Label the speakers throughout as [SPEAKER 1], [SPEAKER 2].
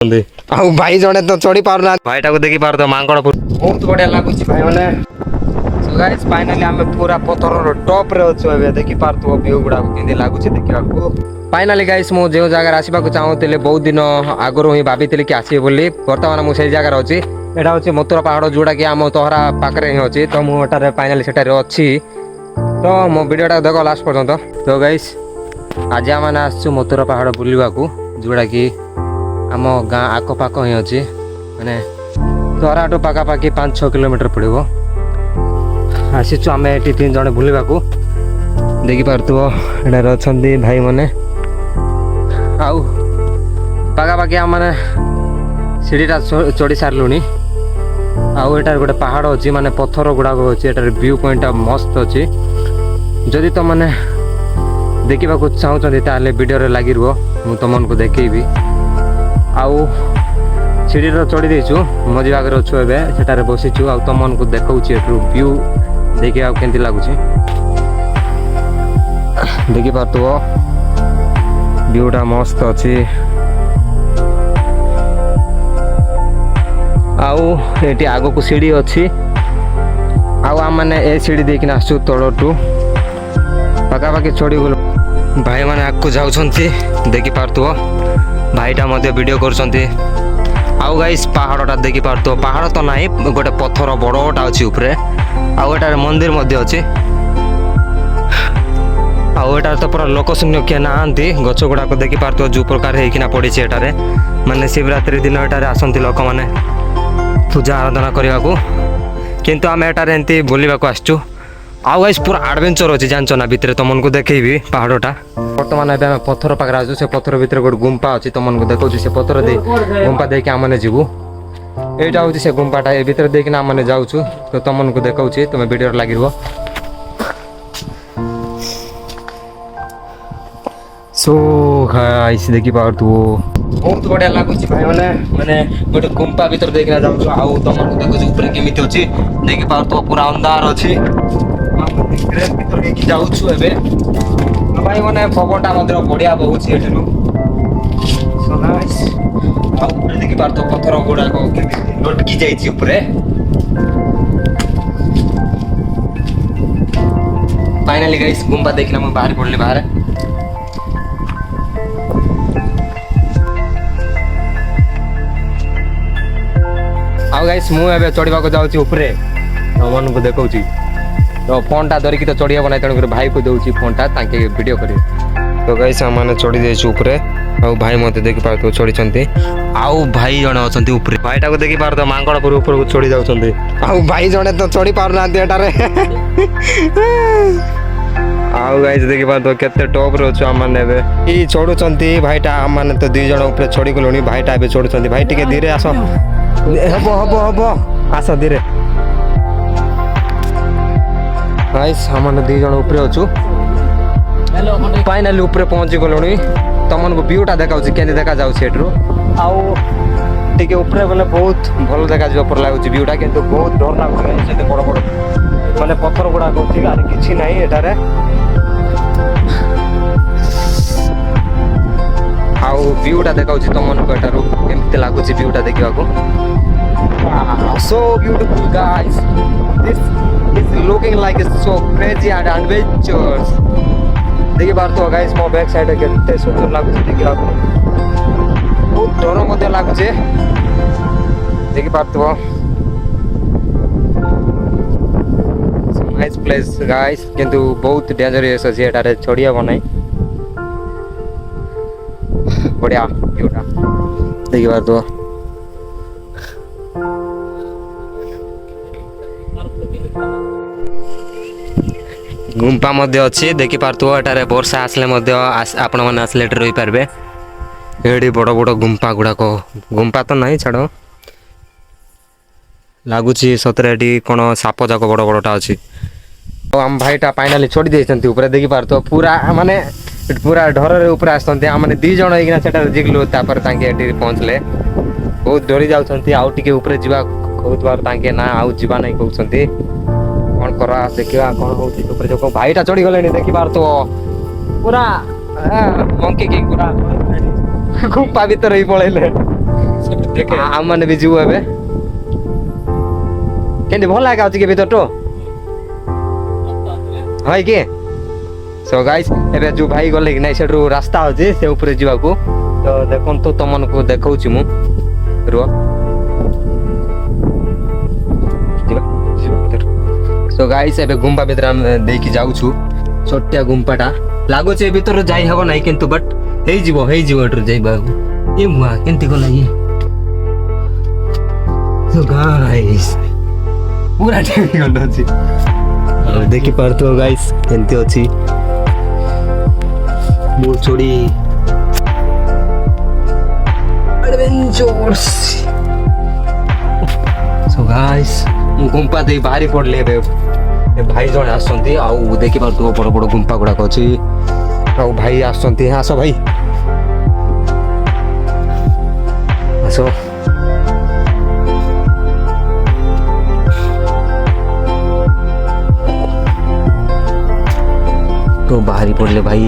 [SPEAKER 1] आउ भाई जने तो चढ़ी पारना भाईटा को देखि पार तो मांगड़ बहुत बढ़िया लागुची भाई माने। सो गाइस फाइनली हम पूरा पत्थर रो टॉप रे अछु एबे देखि पार तो व्यू गुडा केंदी लागुची देखिबा को। फाइनली गाइस मो जे जगह आसीबा को चाहूतिले बहुत दिन आगरो ही भाबितिले कि आसी बोली वर्तमान मु सेई जगह अछि। एटा होची मथुरा पहाड़ जोडा कि हम तोहरा पाकरे ही अछि तो मु एटारे फाइनली सेटारे अछि तो मो वीडियोटा देखो लास्ट पर्यंत। तो गाइस आज हम आसछु मथुरा पहाड़ बुलिबा को जोडा कि आम गाँ आखपाख ही अच्छी मैंने तोराटू पाखापाखि 5-6 किलोमीटर पड़ो आसीचु आम ये 3 जन बुलवा देखिपु एटार अच्छा भाई मैंने आउ पाखापाखि आम मैंने सीढ़ीटा चढ़ी सारू आउ एटार गोटे पहाड़ अच्छी माने पत्थर गुड़ाक अच्छी एटार व्यू पॉइंट मस्त अच्छी जदि तुम मैंने देखा चाहते ताले वीडियो लगी रुह तुमको देखी आउ सीढ़ी चढ़ी देचु मझी भाग अच्छु एटार बसीचु आ तुमको देखा व्यू देखिए केमती लगुच देखि पार्थ व्यूटा मस्त अच्छी आउ ये आग को सीढ़ी अच्छी आउ आम मैंने ए सीढ़ी देखना आसु तलटू पाखापाखि चढ़ी गलु भाई मैंने आगे जाऊँच देखि पार्थ भाईटा मध्य वीडियो करछंती आउ गाइस पहाड़टा देखि पारतो पहाड़ तो नाही गोटे पत्थर बड़टा अछि ऊपरे आउ एटार मंदिर मध्य अछि आउ एटार तो पूरा लोकशून्य के नांती गछ गुड़ाक देखि पारतो जो प्रकार हेकिना पड़ी छे एटारे माने शिवरात्रि दिन एटारे आसंती लोक माने पूजा आराधना करबा को किंतु आम एटारे एंती बुलिबा को आछू आउ गाइस पूरा एडवेंचर अछि जानछ ना भितरे तुमको देखैबी पहाड़टा बर्तमान एबे पत्थर पाखरे आजु से पत्थर भितर गोटे गुंपा अछि तुमको देखौ से पत्थर दे गुंपा देखि आमने जीवु एटा होछि से गुंपाटा ए भितर देखि ना आमने जाउछु तो तुमको देखौ छी तुम वीडियो लागि रहबो। सो गाइस देखि पार तू बहुत बढ़िया लागुछि भाई माने गोटे गुंपा भितर देखि ना जाउछु आउ तुमको देखौ ऊपर केमिति अछि देखि पार तो पूरा अंधार अछि ग्रेट भितर देखि जाउछु एबे भाई मैंने पवनटा बढ़िया बहुत सो नाइस ऊपर देखि पार तो पत्थर गुड़ाक लटकी जाइए ऊपर फाइनली गाइस गुंपा देखना मैं बाहर पड़ले बाहर आउ गाइस मु एबे चढ़िबा को जाउची ऊपर मन को देखौची तो फोनटा धरिकी तो चढ़ी ना तेणुक भाई को दूसरी फोनटा ताके वीडियो कर तो गाइस मैंने चढ़ी देछु ऊपर आउ भाई मत देखि पार चढ़ी आउ भाई जने अच्छा ऊपर भाईटा को देखि पार मांगड़ पर ऊपर को चढ़ी जाउछंती आउ भाई जने तो चढ़ी पार ना एटारे आउ गाइस देखि पार तो केते टॉप रे अछु हम माने ई चढ़ुछंती भाईटा हम माने तो 2 जण ऊपर चढ़ी गलोनी भाईटा बे चढ़ुछंती भाई टिके धीरे आसो हबो आसो धीरे गाइस हमने 2 जण ऊपर अछु फाइनली ऊपर पहुंची गलोनी तुमको व्यूटा देखाउछ केंदी देखा जाउछ एटरो आउ टिके ऊपर गले बहुत भलो देखा जो पर लागुछ व्यूटा किंतु बहुत डर लागुछ सेते बड़ बड़ माने पत्थर गुडा कोथि आर किछि नाही एटारे आउ व्यूटा देखाउछ तुमको एटारो केमते लागुछ व्यूटा देखिबा को so beautiful guys this is looking like it's so crazy and adventurous देखि बार तो गाइस मो बैक साइड केते सुंदर लागु छै देखि आको बहुत डर मते लागु छै देखि बार तो नाइस प्लेस गाइस किंतु बहुत डेंजरस छै एटारे छोड़िया बनाई बढ़िया व्यूटा देखि बार तो गुंपा मध्य अच्छी देखि पार्थो एटारे वर्षा आसले मध्य आपण माने आसले रही पारबे एडी बड़ बड़ गुंपा गुड़ाक गुंपा तो नहीं छाड़ लगुच सतरे एटी कौन साप जाक बड़ बड़टा अच्छी तो आम भाईटा फाइनाली चढ़ी देइछंती ऊपर देखि पार्थो पूरा माने पूरा ढर ऊपर आसते आम 2 जण होइकिना सेटा जिगलु तापर तांके एटी पहुंचले बहुत डरी जाउछंती आउ टिके ऊपर जिबा कहउतबार तांके ना आउ जिबा नै कहउछंती कौन करा देखिया कौन होती ऊपर जो भाईटा चढ़ी गले देखि पार तो पूरा मंकी किंग पूरा गुंपा भीतर ही पळैले आम मैंने भी जीव एबे केंदी भल लागे आउची के भीतर तो हाय के सो गाइस एबे जो भाई गले कि नै सेठु रास्ता होची से ऊपर जीवा को तो देखन तो तमन को देखौची मु रो सो गाइस एबे गुम्बा भीतर हम देकी जाउ छु छोटिया गुम्पाटा लागो छे भीतर जाई हबो नै किंतु बट हेई जीवो एटर जाइबा ए मुआ केंती गला ये सो गाइस पूरा टेक गलो छी और देखि पारतो गाइस केंती अछि मो छोड़ी एडवेंचर्स सो गाइस मु गुम्पा दे बाहरी पड़ले बे भाई जने आसंती आउ देखि पारतो बड़ बड़ गुम्पा गुडा अछि आउ भाई आसंती आसो भाई आसो तो बाहरी पड़ले भाई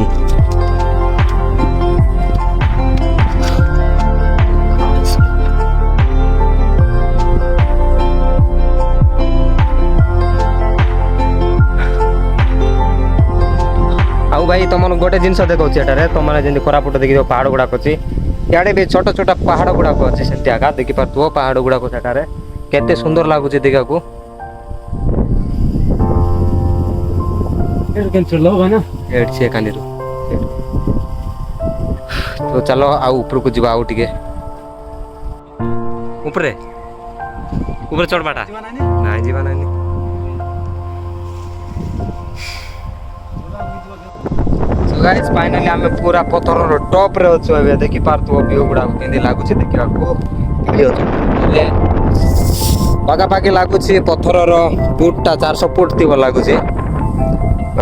[SPEAKER 1] आउ भाई तुम गोटे जिनस देखा तुमने जमी कोरापुट देखिए पहाड़ गुड़ाक अच्छी इे भी छोट छोट पहाड़ गुड़ाक अच्छे से आगा देखी पार्थ पहाड़ गुड़ाक सेठारे केते सुंदर लगुच देखा को तो चलो आउ ऊपर को जीवा आउ टिके ऊपर ऊपर चढ़बाटा ना जीवा ना गाइस फाइनली हमें पूरा पत्थर रो टॉप रे अछु एबे देखि पारतो व्यू गुडा केंदी लागु छै देखिया को खाली अछु पागा पागे लागु छै पत्थर रो फुटटा 400 फुट थिबो लागु छै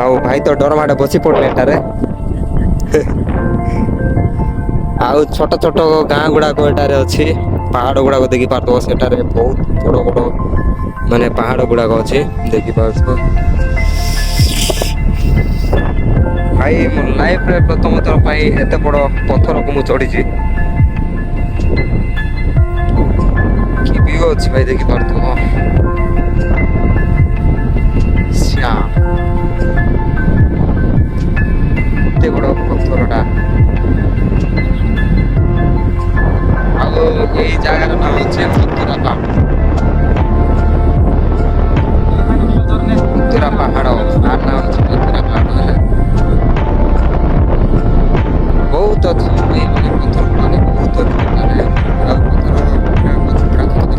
[SPEAKER 1] आउ भाई तो डर माडे बसी पड़ले एटारे आउ छोट छोट गां गुडा को एटारे अछि पहाड़ गुडा को देखि पारतो सेटारे बहुत बड़ बड़ माने पहाड़ गुडा को अछि देखि पारतो भाई मो लाइफ रे प्रथम थर पाई एते बड़ पत्थर को मु चढ़ी छी की व्यू अछि भाई देखि पारतो श्या एते बड़ पत्थरटा आगो एई जागार नाम अछि उत्तरा पहाड़ आर नाम अछि उत्तरा पहाड़ बहुत अच्छा भाई माने पत्थर माने बहुत अच्छा माने पत्थर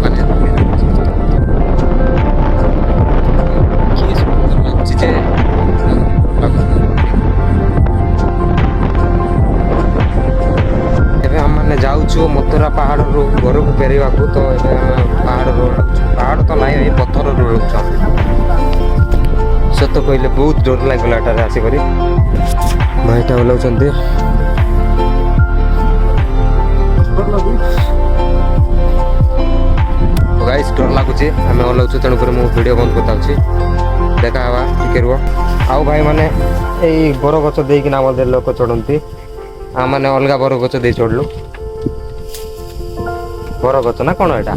[SPEAKER 1] माने की सुंदर चीजें एबे हम माने जाउ छु मथुरा पहाड़ रो घर को फेरिवा को तो एबे पहाड़ तो नाही ए पत्थर रो छु सत पहिले बहुत डर लागला टारे आसी करी भाईटा बोलाउछन्ते तो गाइस डर लागुचे हमें ओलाउछु तेणु कर मु वीडियो बंद करताउछि देखा हवा टिके रुह आउ भाई माने एई बर गछ देई कि ना मधे लोक चढ़ंती आ माने अलगा बर गछ देई चढ़लु बर गछ ना कोन एटा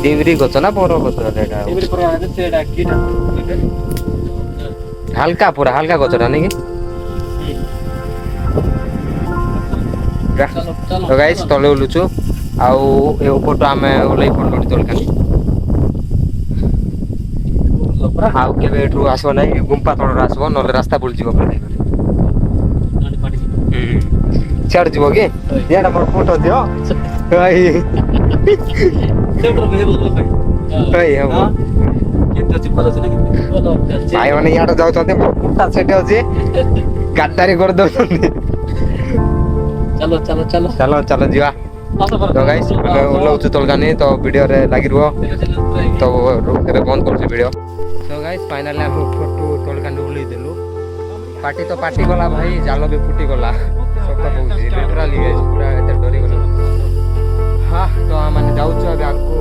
[SPEAKER 1] डिमरी गछ ना बर गछ एटा डिमरी पर आने से एटा कीटा हल्का पूरा हल्का गछटा नहीं कि तो गाइस तले ओलुछु आउ ए ऊपर आमे ओलै पडलु तल खाली आउ केबे एठु आसो नै गुम्पा तळ आसो नले रास्ता बुल जीवो पड़े चढ़ जीवो के याडा पर फोटो दियो भाई सेंटर में बोल भाई हम भाई माने याडा जाउ छते पुटा सेटे अछि गाड्डारी कर दो चलो चलो चलो चलो चलो जीवा तो गाइस हमें ओलाउछु तलगानी तो वीडियो रे लागि रुओ तो रे बंद करछु वीडियो तो गाइस फाइनली हम फोटो तलगानी उली देलु पार्टी तो पार्टी गला भाई जालो भी फुटी गला सब तो बहुत लिटरली पूरा एते डरी गलो हां तो हम माने जाउछु अबे आको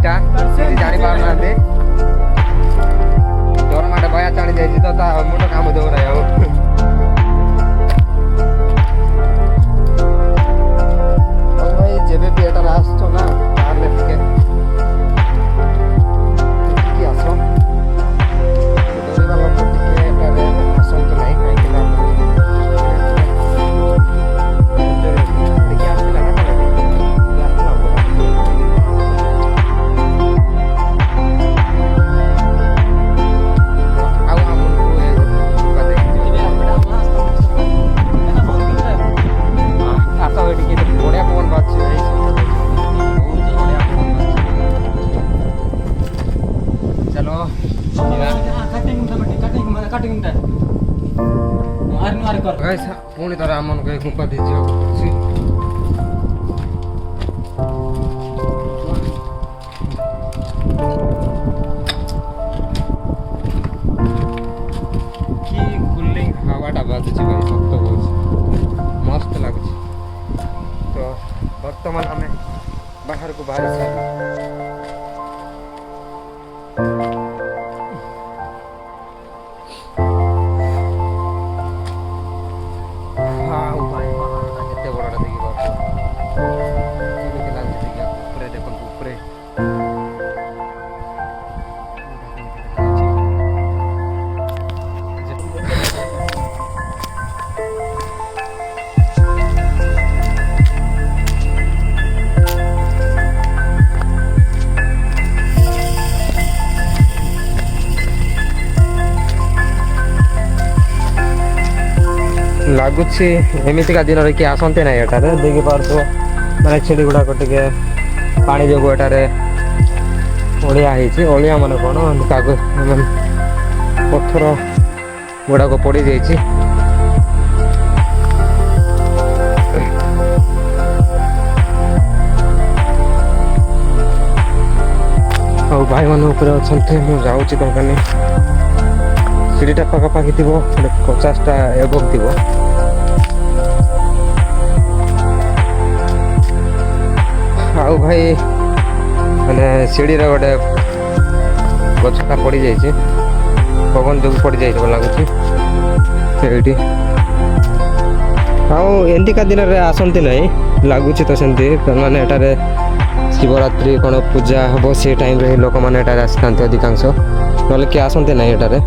[SPEAKER 1] ଭାଇଟା ଜାଣିପାରୁନାହାନ୍ତି ଦରମାଟା ବୟା ଚାଣି ଯାଇଛି ତ ତା ମୁଣ୍ଡ କାମ ଦେଉନାହିଁ ଆଉ ଭାଇ ଯେବେ ବି ଏଟାରେ ଆସୁଛ ନା ତାହେଲେ ଟିକେ ଦେଖିକି ଆସ ଡରିବା ଲୋକ ଟିକେ ଏଟାରେ ଆସନ୍ତୁ ନାହିଁ କାହିଁକି ନା ଆସିଲା ନା ପୁଣି ଥରେ ଆମମାନଙ୍କୁ ଗୁମ୍ଫା ଦେଇ ଯିବାକୁ ପଡୁଛି କି କୁଲିଂ ହାୱାଟା ବାଜୁଛି ଭାଇ ସତ କହୁଛି ମସ୍ତ ଲାଗୁଛି ତ ବର୍ତ୍ତମାନ ଆମେ ବାହାରକୁ ବାହାରି ସାରିଲୁ ଲାଗୁଛି ଏମିତିକା ଦିନରେ କିଏ ଆସନ୍ତି ନାହିଁ ଏଠାରେ ଦେଖିପାରୁଥିବ ମାନେ ଛେଳି ଗୁଡ଼ାକ ଟିକେ ପାଣି ଯୋଗୁଁ ଏଠାରେ ଅଳିଆ ହେଇଛି ଅଳିଆ ମାନେ କ'ଣ କାଗଜ ମାନେ ପଥର ଗୁଡ଼ାକ ପଡ଼ିଯାଇଛି ଆଉ ଭାଇମାନେ ଉପରେ ଅଛନ୍ତି ମୁଁ ଯାଉଛି କମ୍ପାନୀ ସିଡ଼ିଟା ପାଖାପାଖି ଥିବ 50ଟା ଏବଭ୍ ଥିବ ଆଉ ଭାଇ ମାନେ ସିଡ଼ିର ଗୋଟେ ଗଛଟା ପଡ଼ିଯାଇଛି ପବନ ଯୋଗୁଁ ପଡ଼ିଯାଇଥିବ ଲାଗୁଛି ସେଇଠି ଆଉ ଏମିତିକା ଦିନରେ ଆସନ୍ତି ନାହିଁ ଲାଗୁଛି ତ ସେମିତି ମାନେ ଏଠାରେ ଶିବରାତ୍ରି କ'ଣ ପୂଜା ହେବ ସେ ଟାଇମ୍ରେ ହିଁ ଲୋକମାନେ ଏଠାରେ ଆସିଥାନ୍ତି ଅଧିକାଂଶ ନହେଲେ କିଏ ଆସନ୍ତି ନାହିଁ ଏଠାରେ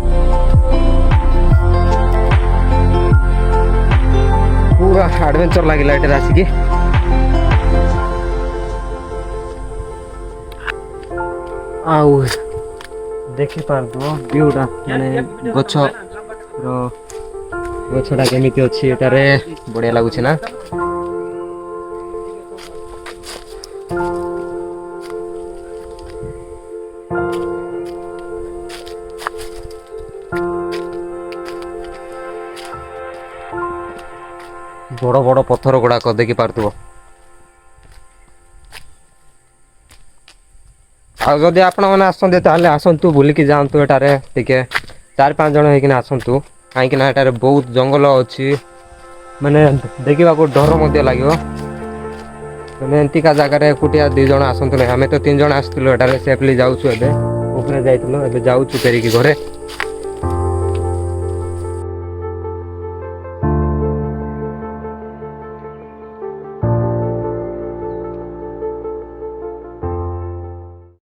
[SPEAKER 1] ପୁରା ଆଡ଼ଭେଞ୍ଚର ଲାଗିଲା ଏଠାରେ ଆସିକି ଆଉ ଦେଖିପାରୁଥିବ ଭିଉଟା ମାନେ ଗଛଟା କେମିତି ଅଛି ଏଠାରେ ବଢ଼ିଆ ଲାଗୁଛି ନା ବଡ଼ ବଡ଼ ପଥର ଗୁଡ଼ାକ ଦେଖିପାରୁଥିବ ଆଉ ଯଦି ଆପଣମାନେ ଆସନ୍ତି ତାହେଲେ ଆସନ୍ତୁ ବୁଲିକି ଯାଆନ୍ତୁ ଏଠାରେ ଟିକେ 4-5 ଜଣ ହେଇକିନା ଆସନ୍ତୁ କାହିଁକିନା ଏଠାରେ ବହୁତ ଜଙ୍ଗଲ ଅଛି ମାନେ ଦେଖିବାକୁ ଡର ମଧ୍ୟ ଲାଗିବ ମାନେ ଏମିତିକା ଜାଗାରେ ଏକୁଟିଆ 2 ଜଣ ଆସନ୍ତୁ ନାହିଁ ଆମେ ତ 3 ଜଣ ଆସିଥିଲୁ ଏଠାରେ ସେଫଲି ଯାଉଛୁ ଏବେ ଉପରେ ଯାଇଥିଲୁ ଏବେ ଯାଉଛୁ ଫେରିକି ଘରେ